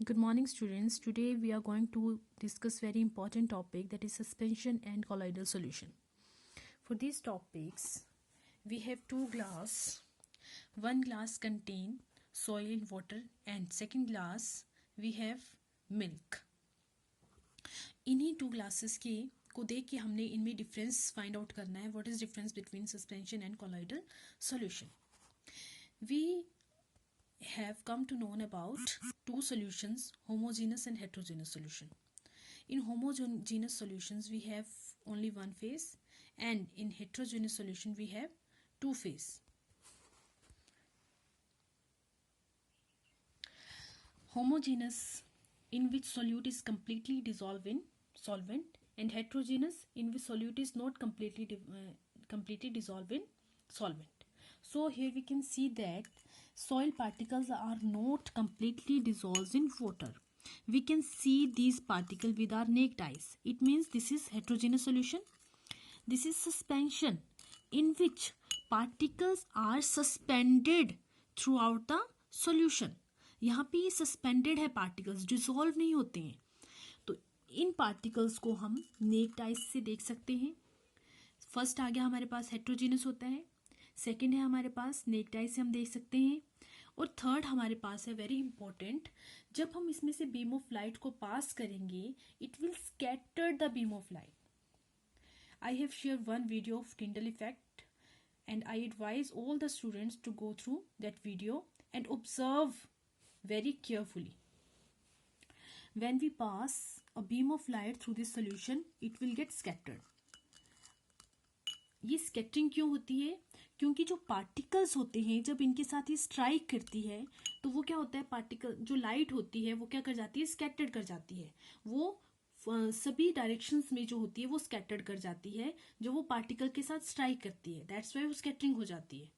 Good morning, students. Today we are going to discuss very important topic, that is suspension and colloidal solution. For these topics, we have two glass. One glass contain soil, water, and second glass we have milk. इन्हीं two glasses को देख के हमने इनमें difference find out करना है. What is difference between suspension and colloidal solution. We have come to know about two solutions, homogeneous and heterogeneous solution. In homogeneous solutions we have only one phase, and in heterogeneous solution we have two phase. Homogeneous, in which solute is completely dissolved in solvent, and heterogeneous, in which solute is not completely dissolved in solvent. So here we can see that soil particles are not completely dissolved in water. We can see these particles with our naked eyes. It means this is heterogeneous solution. This is suspension, in which particles are suspended throughout the solution. यहाँ पे ये suspended है, particles dissolve नहीं होते हैं. तो इन particles को हम नेक्ड आइज से देख सकते हैं. फर्स्ट आ गया हमारे पास हेट्रोजीनस होता है, सेकंड है हमारे पास नेक्ड आइज से हम देख सकते हैं, और थर्ड हमारे पास है वेरी इंपॉर्टेंट, जब हम इसमें से बीम ऑफ लाइट को पास करेंगे it will scatter the beam of light. I have shared one video of Tyndall effect, and I advise all the students to go through that video and observe very carefully. When we pass a beam of light through this solution, it will get scattered. ये scattering क्यों होती है? क्योंकि जो particles होते हैं जब इनके साथ ये स्ट्राइक करती है तो वो क्या होता है, पार्टिकल जो लाइट होती है वो क्या कर जाती है, स्कैटर्ड कर जाती है. वो सभी डायरेक्शंस में जो होती है वो स्कैटर्ड कर जाती है जो वो पार्टिकल के साथ स्ट्राइक करती है. दैट्स वाई वो स्कैटरिंग हो जाती है.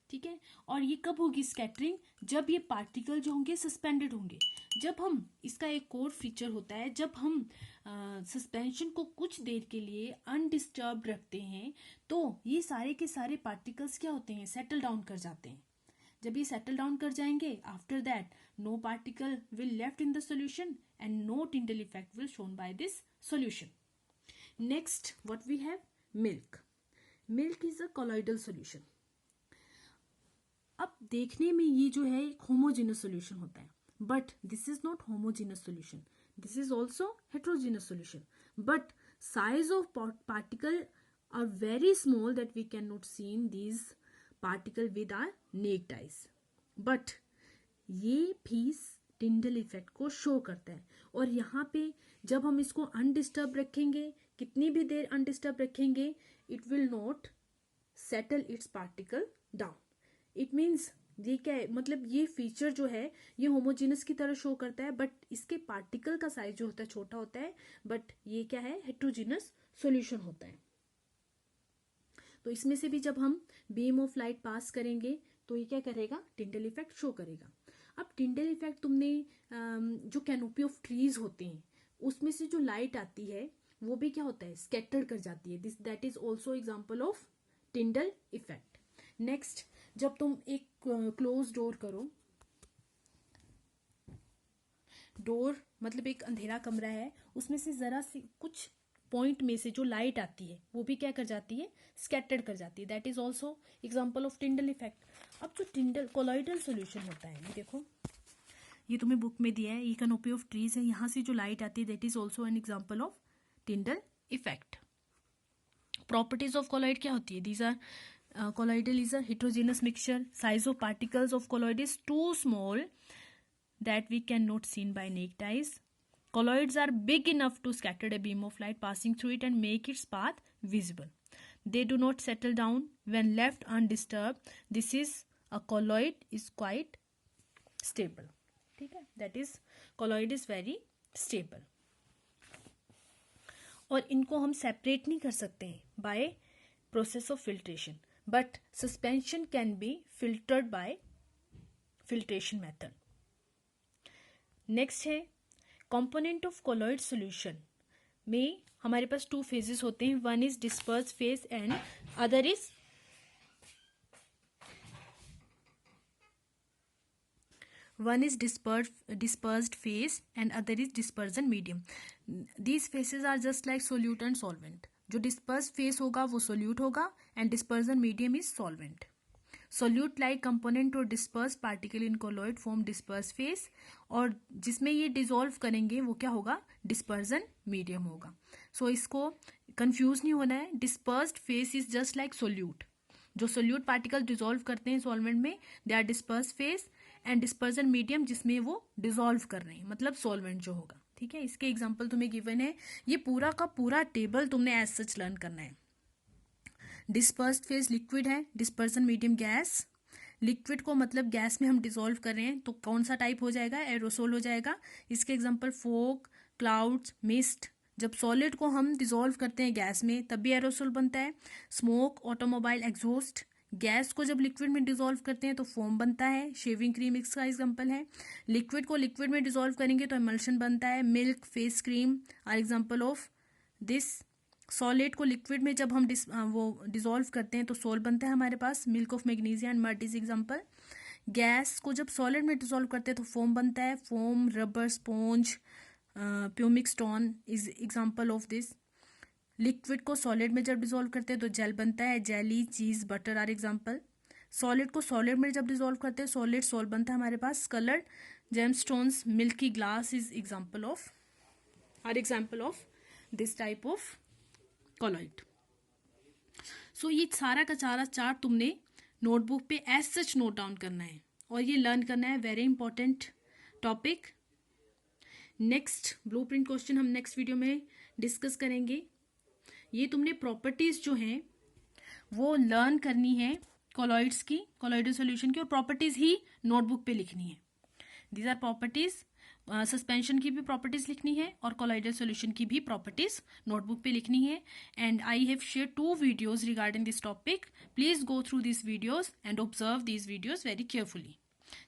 ठीक है. और ये कब होगी स्कैटरिंग? जब ये पार्टिकल जो होंगे सस्पेंडेड होंगे. जब हम इसका एक और फीचर होता है, जब हम सस्पेंशन को कुछ देर के लिए अनडिस्टर्ब्ड रखते हैं तो ये सारे के सारे पार्टिकल्स क्या होते हैं, सेटल डाउन कर जाते हैं. जब ये सेटल डाउन कर जाएंगे, after that no particle will left in the solution and no Tyndall effect will shown by this solution. Next, what we have, milk. Milk is a colloidal solution. अब देखने में ये जो है एक homogeneous solution होता है, but this is not homogeneous solution. This is also heterogeneous solution. But size of particle are very small that we cannot see in these particle with our naked eyes. But ये भी Tyndall effect को show करता है. और यहाँ पे जब हम इसको अनडिस्टर्ब रखेंगे, कितनी भी देर अनडिस्टर्ब रखेंगे, it will not settle it's particle down. It means ये क्या है, मतलब ये फीचर जो है ये होमोजेनस की तरह शो करता है, बट इसके पार्टिकल का साइज जो होता है छोटा होता है, बट ये क्या है, हेट्रोजीनस सॉल्यूशन होता है. तो इसमें से भी जब हम बीम ऑफ लाइट पास करेंगे तो ये क्या करेगा, टिंडल इफेक्ट शो करेगा. अब टिंडल इफेक्ट तुमने जो कैनोपी ऑफ ट्रीज होते हैं उसमें से जो लाइट आती है वो भी क्या होता है, स्कैटर कर जाती है. This that is also example of Tyndall effect. Next, जब तुम एक क्लोज डोर करो, डोर मतलब एक अंधेरा कमरा है, उसमें से जरा सी कुछ पॉइंट में से जो लाइट आती है वो भी क्या कर जाती है, स्कैटर्ड कर जाती है. That is also example of Tyndall effect. अब जो टिंडल कोलॉइडल सॉल्यूशन होता है, ये देखो, ये तुम्हें बुक में दिया है, ये कैनोपी ऑफ ट्रीज है, यहाँ से जो लाइट आती है that is also an example of Tyndall effect. Properties of colloid क्या होती है? These are colloidal is a heterogeneous mixture. Size of particles of colloid is too small that we cannot seen by naked eyes. Colloids are big enough to scatter a beam of light passing through it and make its path visible. They do not settle down when left undisturbed. This is a colloid is quite stable. ठीक है, that is colloid is very stable. और इनको हम separate नहीं कर सकते हैं by process of filtration, but suspension can be filtered bye filtration method. Next है कंपोनेंट ऑफ कोलॉइड सॉल्यूशन में हमारे पास टू फेजेस होते हैं. One is disperse phase and other is One is dispersed phase and other is dispersion medium. These phases are just like solute and solvent. जो dispersed phase होगा वो solute होगा and dispersion medium is solvent. Solute like component or dispersed particle in colloid form dispersed phase, और जिसमें ये dissolve करेंगे वो क्या होगा, dispersion medium होगा. So इसको confuse नहीं होना है. Dispersed phase is just like solute. जो solute particle dissolve करते हैं solvent में, they are dispersed phase, and dispersion medium जिसमें वो डिसॉल्व कर रहे हैं, मतलब सॉल्वेंट जो होगा. ठीक है, इसके एग्जांपल तुम्हें गिवन है. ये पूरा का पूरा टेबल तुमने एज सच लर्न करना है. डिस्पर्स्ड फेज लिक्विड है, डिस्पर्जन मीडियम गैस. लिक्विड को मतलब गैस में हम डिसॉल्व कर रहे हैं तो कौन सा टाइप हो जाएगा, एरोसोल हो जाएगा. इसके एग्जांपल फोग, क्लाउड्स, मिस्ट. जब सॉलिड को हम डिसॉल्व करते हैं गैस में तब भी एरोसोल बनता है. Smoke, automobile exhaust. गैस को जब लिक्विड में डिसॉल्व करते हैं तो फोम बनता है. शेविंग क्रीम इसका एग्जांपल है. लिक्विड को लिक्विड में डिसॉल्व करेंगे तो एमल्शन बनता है. Milk, face cream are example of this. Solid को लिक्विड में जब हम वो डिसॉल्व करते हैं तो सोल बनता है हमारे पास. Milk of magnesia and mud is example. Gas को जब सॉलिड में डिसॉल्व करते हैं तो फोम बनता है. Foam, rubber, sponge, pumice stone is example of this. Liquid को सॉलिड में जब डिसॉल्व करते हैं तो जेल बनता है. जेली, चीज, बटर आर एग्जांपल. सॉलिड को सॉलिड में जब डिसॉल्व करते हैं सॉलिड सोल बनता है हमारे पास. Coloured gemstones, milky glass is example of this type of colloid. So ये सारा का सारा चार्ट तुमने नोटबुक पे एज सच नोट डाउन करना है और ये लर्न करना है. Very important topic. Next blueprint question हम नेक्स्ट वीडियो में डिस्कस करेंगे. ये तुमने प्रॉपर्टीज जो हैं वो लर्न करनी है कॉलॉइड्स की, कॉलॉइडल सॉल्यूशन की, और प्रॉपर्टीज ही नोटबुक पे लिखनी है. These are properties. सस्पेंशन की भी प्रॉपर्टीज लिखनी है और कॉलॉइडल सॉल्यूशन की भी प्रॉपर्टीज नोटबुक पे लिखनी है. And I have share 2 videos regarding this topic. Please go through this videos and observe these videos very carefully.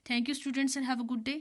Thank you students and have a good day.